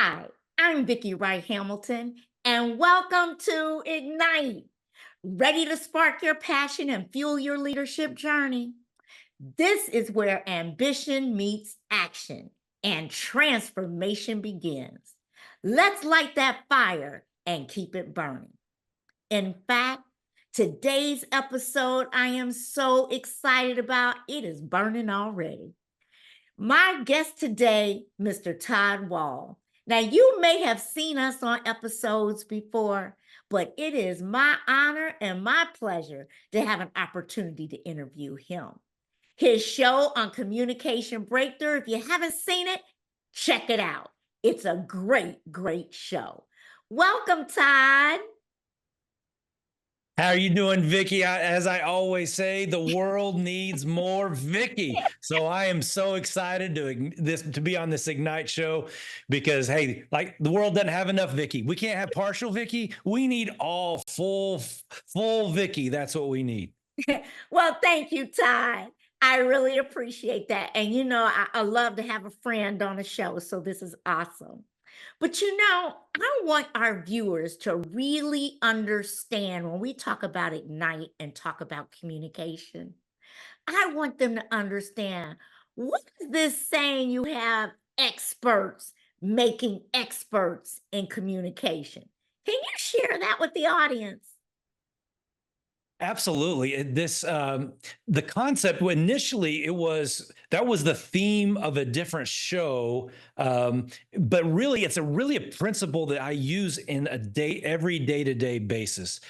Hi, I'm Vicki Wright Hamilton, and welcome to Ignite. Ready to spark your passion and fuel your leadership journey? This is where ambition meets action and transformation begins. Let's light that fire and keep it burning. In fact, today's episode I am so excited about. It is burning already. My guest today, Mr. Todd Wall. Now, you may have seen us on episodes before, but it is my honor and my pleasure to have an opportunity to interview him. His show on communication breakthrough, if you haven't seen it, check it out. It's a great show. Welcome, Todd. How are you doing, Vicky? As I always say, the world needs more Vicky. So I am so excited to be on this Ignite show because, hey, like the world doesn't have enough Vicky. We can't have partial Vicky. We need all full Vicky. That's what we need. Well, thank you, Todd. I really appreciate that. And I love to have a friend on a show, so this is awesome. But I want our viewers to really understand when we talk about Ignite and talk about communication. I want them to understand what is this saying you have experts making experts in communication? Can you share that with the audience? Absolutely. The concept initially that was the theme of a different show, but really it's really a principle that I use in every day-to-day basis.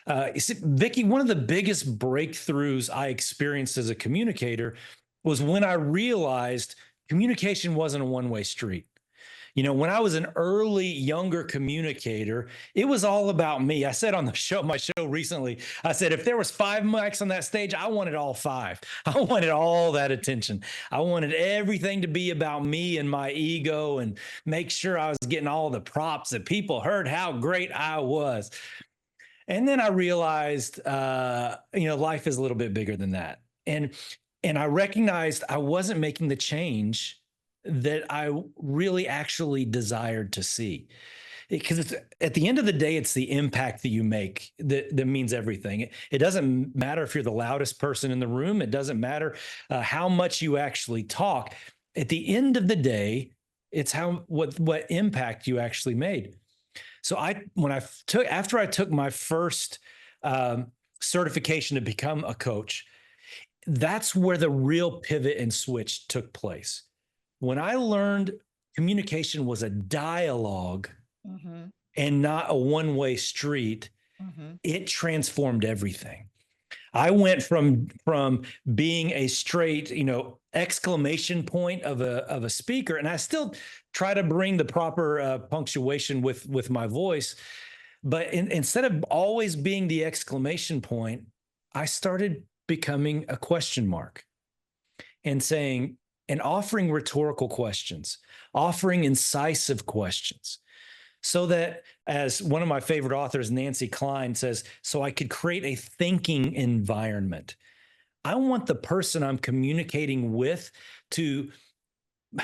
You see, Vicky, one of the biggest breakthroughs I experienced as a communicator was when I realized communication wasn't a one-way street. When I was an early, younger communicator, it was all about me. I said on my show recently, I said, if there was 5 mics on that stage, I wanted all 5. I wanted all that attention. I wanted everything to be about me and my ego and make sure I was getting all the props that people heard how great I was. And then I realized, life is a little bit bigger than that. And I recognized I wasn't making the change that I really actually desired to see. Because at the end of the day, it's the impact that you make that means everything. It doesn't matter if you're the loudest person in the room. It doesn't matter how much you actually talk. At the end of the day, it's what impact you actually made. So after I took my first certification to become a coach, that's where the real pivot and switch took place. When I learned communication was a dialogue and not a one-way street, it transformed everything. I went from being a straight, exclamation point of a speaker, and I still try to bring the proper punctuation with my voice, but instead of always being the exclamation point, I started becoming a question mark and offering rhetorical questions, offering incisive questions, so that, as one of my favorite authors, Nancy Klein, says, so I could create a thinking environment. I want the person I'm communicating with to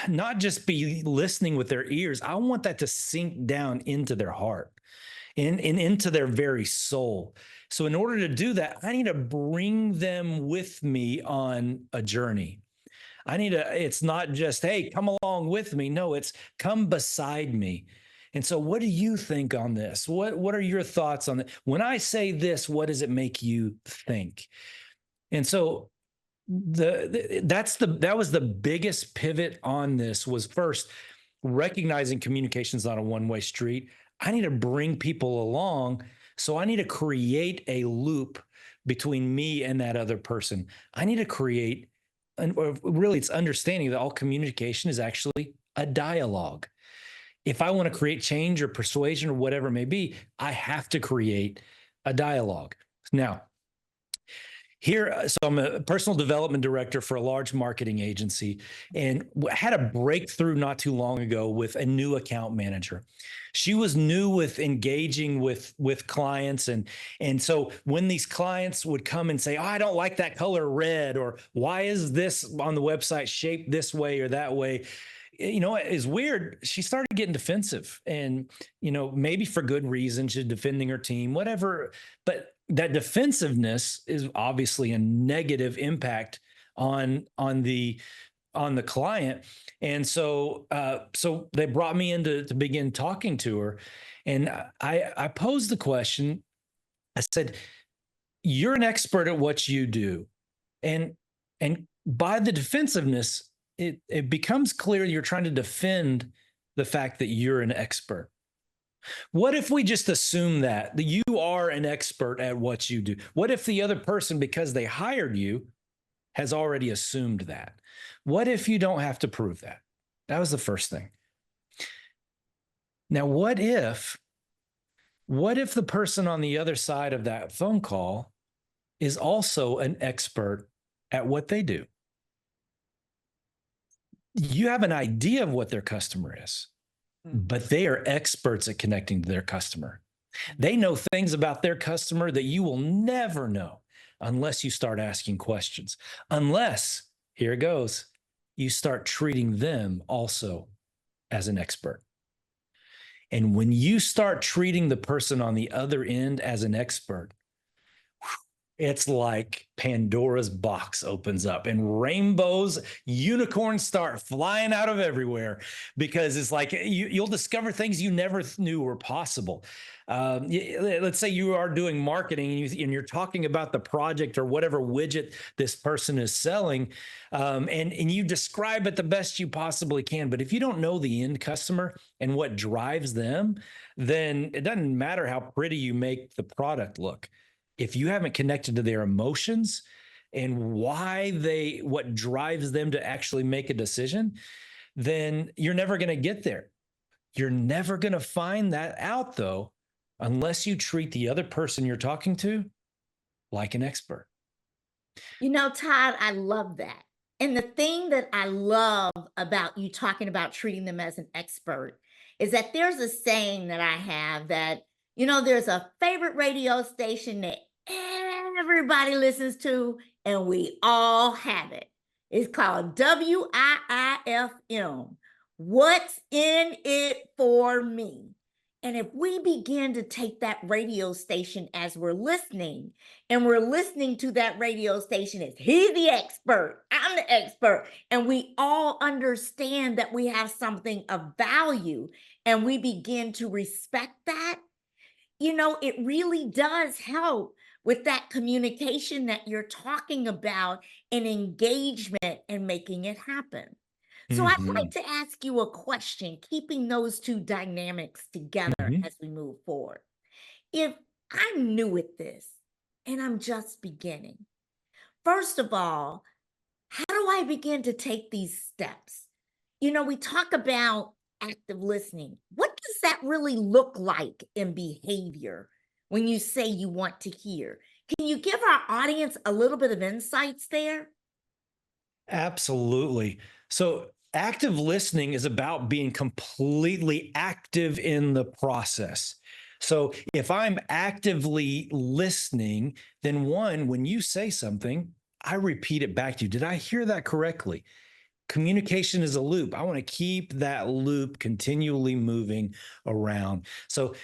not just be listening with their ears. I want that to sink down into their heart and into their very soul. So in order to do that, I need to bring them with me on a journey. It's not just, hey, come along with me. No, it's come beside me. And so what do you think on this? What are your thoughts on it? When I say this, what does it make you think? And so that was the biggest pivot on this, was first recognizing communication is not a one-way street. I need to bring people along. So I need to create a loop between me and that other person. I need to create, or really it's understanding that all communication is actually a dialogue. If I want to create change or persuasion or whatever it may be, I have to create a dialogue. Now, so I'm a personal development director for a large marketing agency, and had a breakthrough not too long ago with a new account manager. She was new with engaging with clients, and so when these clients would come and say, "Oh, I don't like that color red," or "Why is this on the website shaped this way or that way?" is weird. She started getting defensive, and, maybe for good reason. She's defending her team, whatever. But that defensiveness is obviously a negative impact on the client. And so they brought me in to begin talking to her. And I posed the question. I said, you're an expert at what you do. And by the defensiveness, it becomes clear you're trying to defend the fact that you're an expert. What if we just assume that you are an expert at what you do? What if the other person, because they hired you, has already assumed that? What if you don't have to prove that? That was the first thing. Now, what if the person on the other side of that phone call is also an expert at what they do? You have an idea of what their customer is, but they are experts at connecting to their customer. They know things about their customer that you will never know unless you start asking questions. Unless, here it goes, you start treating them also as an expert. And when you start treating the person on the other end as an expert, it's like Pandora's box opens up and rainbows, unicorns start flying out of everywhere, because it's like you'll discover things you never knew were possible. Let's say you are doing marketing and you're talking about the project or whatever widget this person is selling, and you describe it the best you possibly can. But if you don't know the end customer and what drives them, then it doesn't matter how pretty you make the product look. If you haven't connected to their emotions and what drives them to actually make a decision, then you're never going to get there. You're never going to find that out, though, unless you treat the other person you're talking to like an expert. Todd, I love that. And the thing that I love about you talking about treating them as an expert is that there's a saying that I have that, there's a favorite radio station that everybody listens to, and we all have it. It's called WIIFM. What's in it for me? And if we begin to take that radio station as we're listening, and we're listening to that radio station as he's the expert, I'm the expert, and we all understand that we have something of value, and we begin to respect that, it really does help with that communication that you're talking about and engagement and making it happen. So I'd like to ask you a question, keeping those two dynamics together as we move forward. If I'm new at this and I'm just beginning, first of all, how do I begin to take these steps? We talk about active listening. What does that really look like in behavior when you say you want to hear? Can you give our audience a little bit of insights there? Absolutely. So active listening is about being completely active in the process. So if I'm actively listening, then when you say something, I repeat it back to you. Did I hear that correctly? Communication is a loop. I want to keep that loop continually moving around. So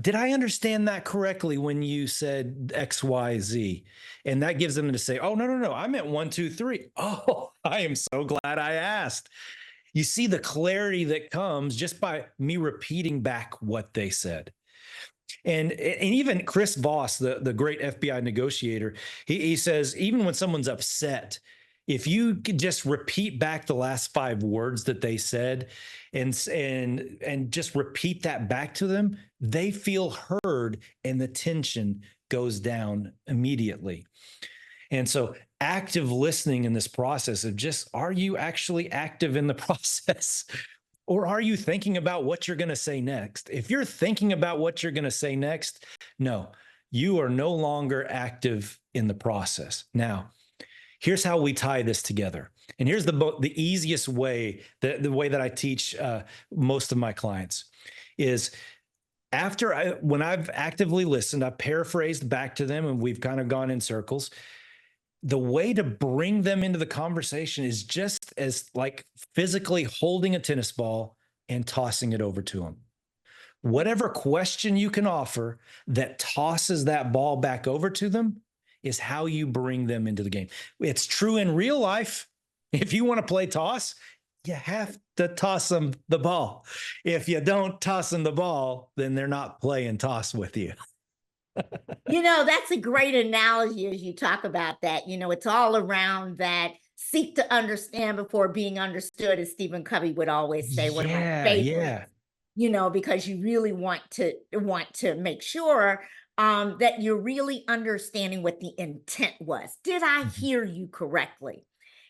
did I understand that correctly when you said X, Y, Z? And that gives them to say, oh, no, I meant 1, 2, 3. Oh, I am so glad I asked. You see the clarity that comes just by me repeating back what they said. And even Chris Voss, the great FBI negotiator, he says, even when someone's upset, if you could just repeat back the last 5 words that they said and just repeat that back to them, they feel heard and the tension goes down immediately. And so active listening in this process of just, are you actually active in the process? Or are you thinking about what you're going to say next? If you're thinking about what you're going to say next, no, you are no longer active in the process. Now, here's how we tie this together. And here's the easiest way, the way that I teach most of my clients is when I've actively listened, I've paraphrased back to them and we've kind of gone in circles. The way to bring them into the conversation is just as like physically holding a tennis ball and tossing it over to them. Whatever question you can offer that tosses that ball back over to them is how you bring them into the game. It's true in real life. If you want to play toss, you have to toss them the ball. If you don't toss them the ball, then they're not playing toss with you. That's a great analogy as you talk about that. It's all around that seek to understand before being understood, as Stephen Covey would always say, one of my Yeah, favorites, yeah. because you really want to make sure that you're really understanding what the intent was. Did I Mhm. hear you correctly?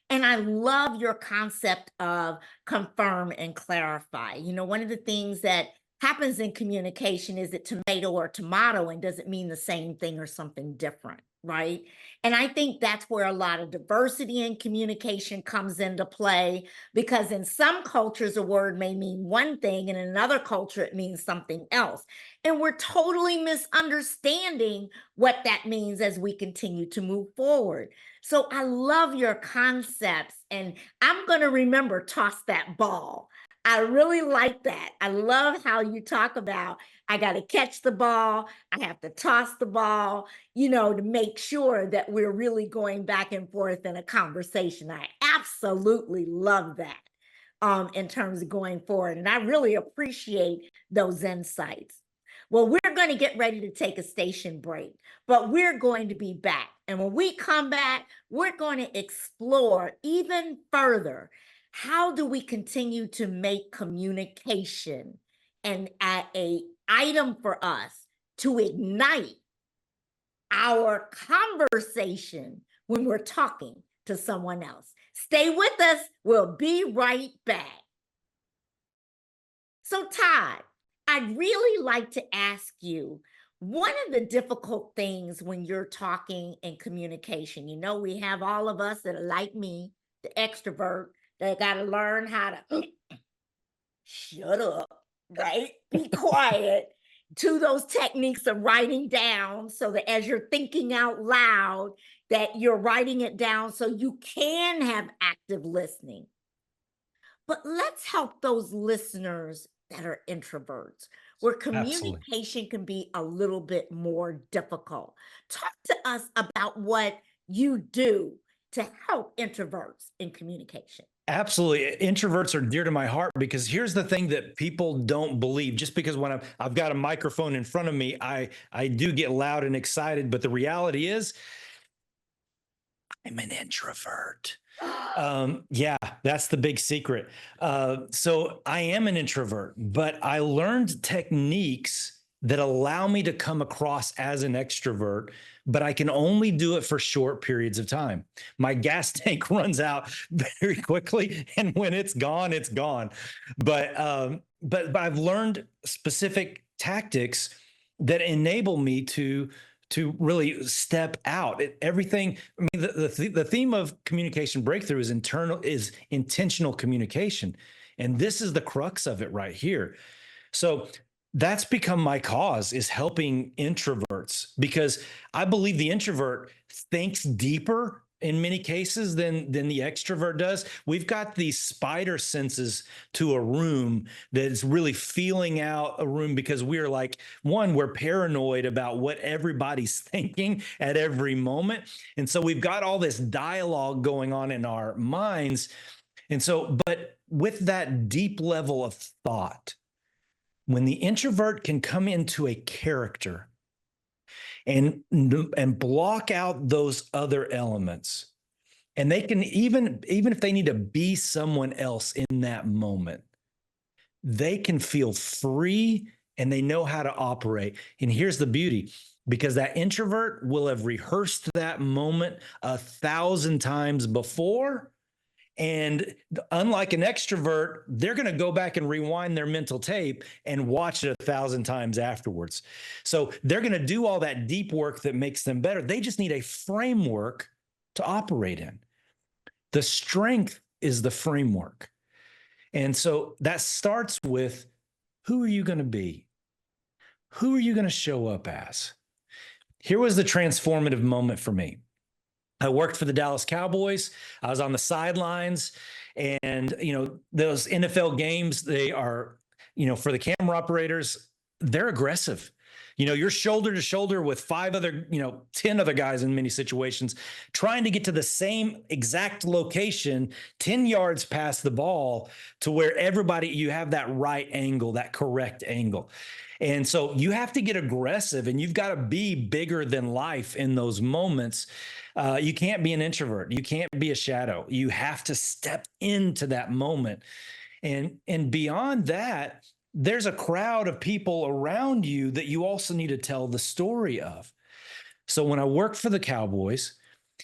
And I love your concept of confirm and clarify. One of the things that happens in communication is it tomato or tomato, and does it mean the same thing or something different, right? And I think that's where a lot of diversity in communication comes into play, because in some cultures, a word may mean one thing, and in another culture, it means something else. And we're totally misunderstanding what that means as we continue to move forward. So I love your concepts, and I'm going to remember toss that ball. I really like that. I love how you talk about I got to catch the ball, I have to toss the ball, to make sure that we're really going back and forth in a conversation. I absolutely love that in terms of going forward. And I really appreciate those insights. Well, we're going to get ready to take a station break, but we're going to be back. And when we come back, we're going to explore even further, how do we continue to make communication a item for us to ignite our conversation when we're talking to someone else. Stay with us. We'll be right back. So, Todd, I'd really like to ask you, one of the difficult things when you're talking in communication, we have all of us that are like me, the extrovert, that got to learn how to shut up, right? Be quiet. To those techniques of writing down, so that as you're thinking out loud, that you're writing it down so you can have active listening. But let's help those listeners that are introverts, where Absolutely. communication can be a little bit more difficult. Talk to us about what you do to help introverts in communication. Absolutely. Introverts are dear to my heart because here's the thing that people don't believe. Just because when I've got a microphone in front of me, I do get loud and excited. But the reality is, I'm an introvert. Yeah, that's the big secret. So I am an introvert, but I learned techniques that allow me to come across as an extrovert, but I can only do it for short periods of time. My gas tank runs out very quickly, and when it's gone, it's gone. But I've learned specific tactics that enable me to really step out. Everything. I mean, the theme of communication breakthrough is intentional communication, and this is the crux of it right here. So that's become my cause, is helping introverts, because I believe the introvert thinks deeper in many cases than the extrovert does. We've got these spider senses to a room that is really feeling out a room, because we're like, one, we're paranoid about what everybody's thinking at every moment. And so we've got all this dialogue going on in our minds. And so, but with that deep level of thought, when the introvert can come into a character and block out those other elements, and they can, even if they need to be someone else in that moment, they can feel free and they know how to operate. And here's the beauty: because that introvert will have rehearsed that moment 1,000 times before. And unlike an extrovert, they're going to go back and rewind their mental tape and watch it 1,000 times afterwards. So they're going to do all that deep work that makes them better. They just need a framework to operate in. The strength is the framework. And so that starts with, who are you going to be? Who are you going to show up as? Here was the transformative moment for me. I worked for the Dallas Cowboys. I was on the sidelines, And, those NFL games, they are, for the camera operators, they're aggressive. You're shoulder to shoulder with 10 other guys in many situations, trying to get to the same exact location, 10 yards past the ball, to where you have that right angle, that correct angle. And so you have to get aggressive, and you've got to be bigger than life in those moments. You can't be an introvert. You can't be a shadow. You have to step into that moment. And beyond that, there's a crowd of people around you that you also need to tell the story of. So when I worked for the Cowboys,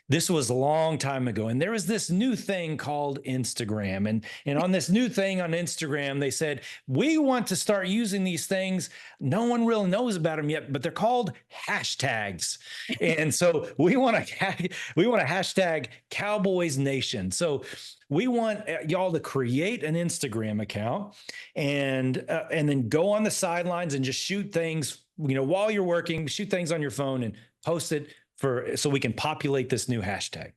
this was a long time ago, and there was this new thing called Instagram. And on this new thing on Instagram, they said, we want to start using these things. No one really knows about them yet, but they're called hashtags. And so we want to hashtag Cowboys Nation. So we want y'all to create an Instagram account and then go on the sidelines and just shoot things, while you're working, shoot things on your phone and post it so we can populate this new hashtag.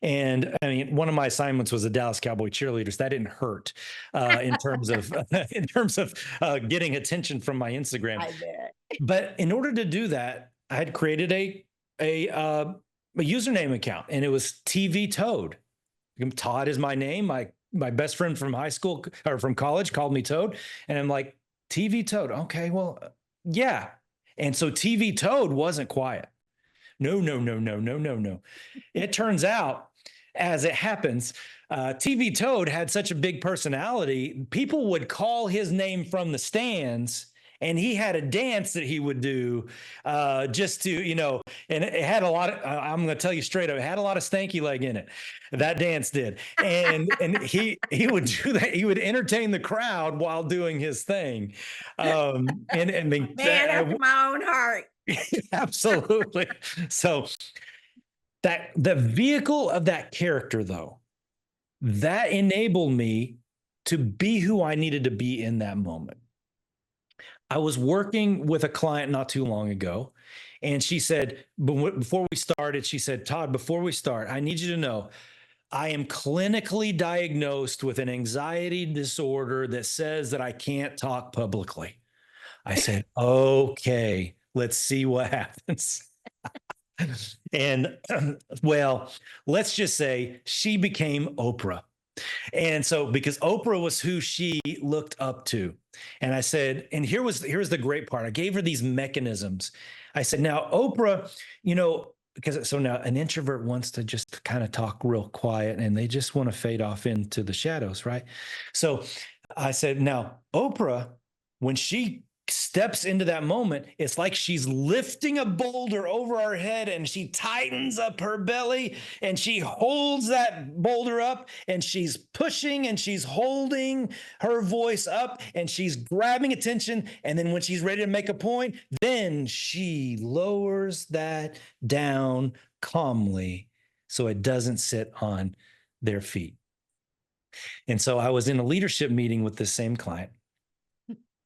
And I mean, one of my assignments was the Dallas Cowboy cheerleaders. That didn't hurt in terms of getting attention from my Instagram. I bet. But in order to do that, I had created a username account, and it was TV Toad. Todd is my name. My best friend from high school or from college called me Toad, and I'm like, TV Toad. Okay, well, yeah. And so TV Toad wasn't quiet. No. It turns out, as it happens, TV Toad had such a big personality, people would call his name from the stands, and he had a dance that he would do just to, and it had a lot of, I'm going to tell you straight up, it had a lot of stanky leg in it. That dance did. And he would do that. He would entertain the crowd while doing his thing. Man after my own heart. Absolutely. So that the vehicle of that character, though, that enabled me to be who I needed to be in that moment. I was working with a client not too long ago, and she said, before we started, she said, Todd, before we start, I need you to know I am clinically diagnosed with an anxiety disorder that says that I can't talk publicly. I said, okay, let's see what happens. And well, let's just say she became Oprah. And so, because Oprah was who she looked up to. And I said, and here's the great part. I gave her these mechanisms. I said, now, Oprah, because so now an introvert wants to just kind of talk real quiet, and they just want to fade off into the shadows, right? So I said, now, Oprah, when she steps into that moment, it's like she's lifting a boulder over her head, and she tightens up her belly, and she holds that boulder up, and she's pushing, and she's holding her voice up, and she's grabbing attention. And then when she's ready to make a point, then she lowers that down calmly so it doesn't sit on their feet. And so I was in a leadership meeting with this same client,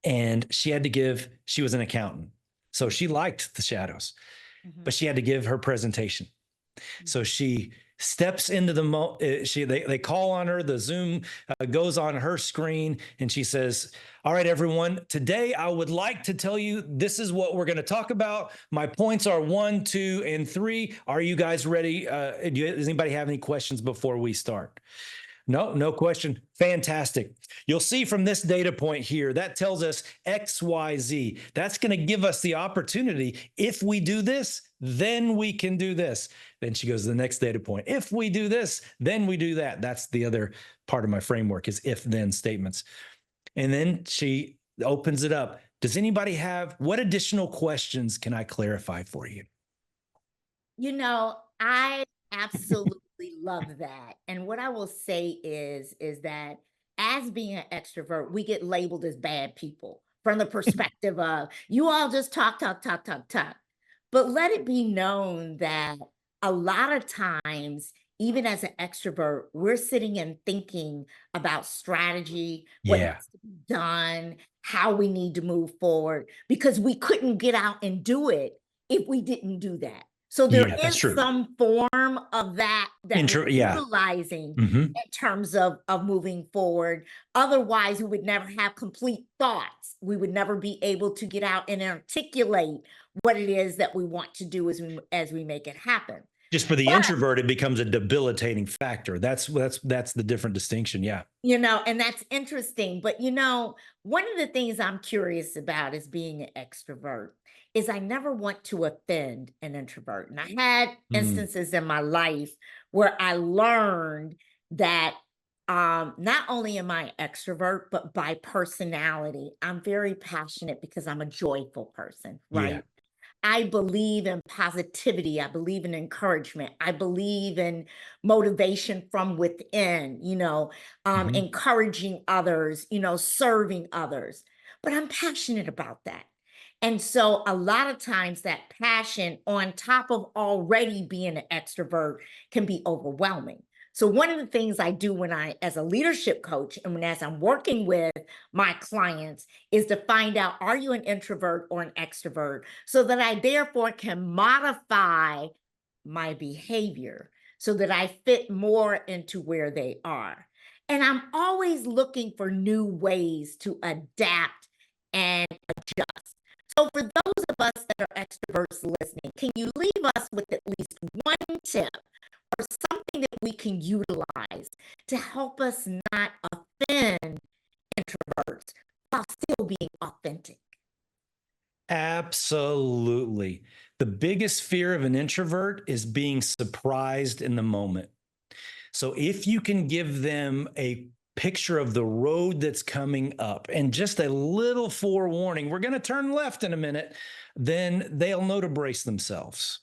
and she was an accountant. So she liked the shadows, but she had to give her presentation. So she steps into they call on her, the Zoom goes on her screen, and she says, all right, everyone, today I would like to tell you, this is what we're going to talk about. My points are 1, 2, and 3. Are you guys ready? Does anybody have any questions before we start? No question. Fantastic. You'll see from this data point here, that tells us X, Y, Z. That's going to give us the opportunity. If we do this, then we can do this. Then she goes to the next data point. If we do this, then we do that. That's the other part of my framework, is if-then statements. And then she opens it up. Does anybody what additional questions can I clarify for you? I absolutely love that. And what I will say is that as being an extrovert, we get labeled as bad people from the perspective of you all just talk. But let it be known that a lot of times, even as an extrovert, we're sitting and thinking about strategy, what needs to be done, how we need to move forward, because we couldn't get out and do it if we didn't do that. So there Yeah, that's is true. some form of that we're Yeah. utilizing Hmm. in terms of moving forward. Otherwise, we would never have complete thoughts. We would never be able to get out and articulate what it is that we want to do as we make it happen. Just for the But introvert, it becomes a debilitating factor. That's the different distinction. Yeah. and that's interesting. But one of the things I'm curious about is being an extrovert is I never want to offend an introvert. And I had Mm, instances in my life where I learned that not only am I an extrovert, but by personality, I'm very passionate because I'm a joyful person, yeah. right? I believe in positivity. I believe in encouragement. I believe in motivation from within, Hmm. encouraging others, serving others. But I'm passionate about that. And so a lot of times that passion on top of already being an extrovert can be overwhelming. So one of the things I do as a leadership coach and as I'm working with my clients is to find out, are you an introvert or an extrovert? So that I therefore can modify my behavior so that I fit more into where they are. And I'm always looking for new ways to adapt and adjust. So, for those of us that are extroverts listening, can you leave us with at least one tip or something that we can utilize to help us not offend introverts while still being authentic? Absolutely. The biggest fear of an introvert is being surprised in the moment. So if you can give them a picture of the road that's coming up and just a little forewarning, we're going to turn left in a minute, then they'll know to brace themselves.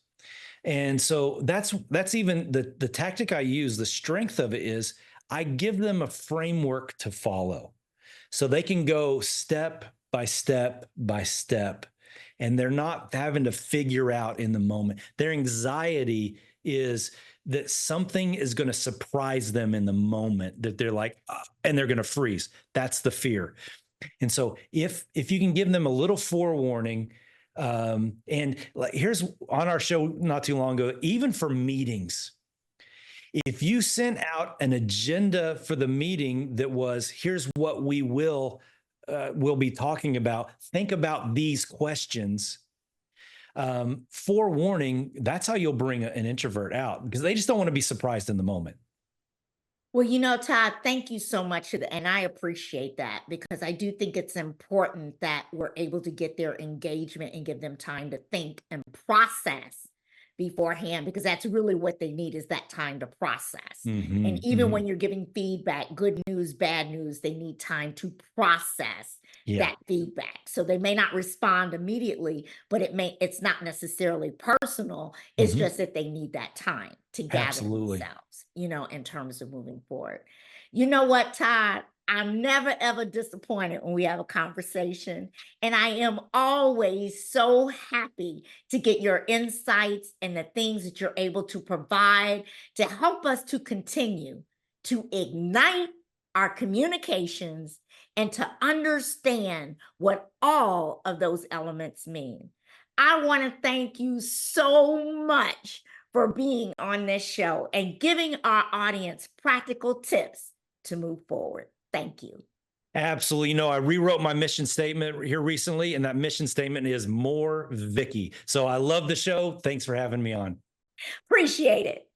And so that's even the tactic I use. The strength of it is I give them a framework to follow so they can go step by step by step, and they're not having to figure out in the moment. Their anxiety is that something is going to surprise them in the moment, that they're like, and they're going to freeze. That's the fear. And so if you can give them a little forewarning, and like, here's on our show not too long ago, even for meetings, if you sent out an agenda for the meeting that was, here's what we'll be talking about, think about these questions. Forewarning, that's how you'll bring an introvert out, because they just don't want to be surprised in the moment. Well, Todd, thank you so much. And I appreciate that because I do think it's important that we're able to get their engagement and give them time to think and process beforehand, because that's really what they need, is that time to process. And Hmm. even Hmm. when you're giving feedback, good news, bad news, they need time to process Yeah, that feedback. So they may not respond immediately, but it's not necessarily personal. It's hmm, just that they need that time to gather absolutely. themselves, in terms of moving forward. You know what, Todd? I'm never ever disappointed when we have a conversation. And I am always so happy to get your insights and the things that you're able to provide to help us to continue to ignite our communications and to understand what all of those elements mean. I want to thank you so much for being on this show and giving our audience practical tips to move forward. Thank you. Absolutely. I rewrote my mission statement here recently, and that mission statement is more Vicki. So I love the show. Thanks for having me on. Appreciate it.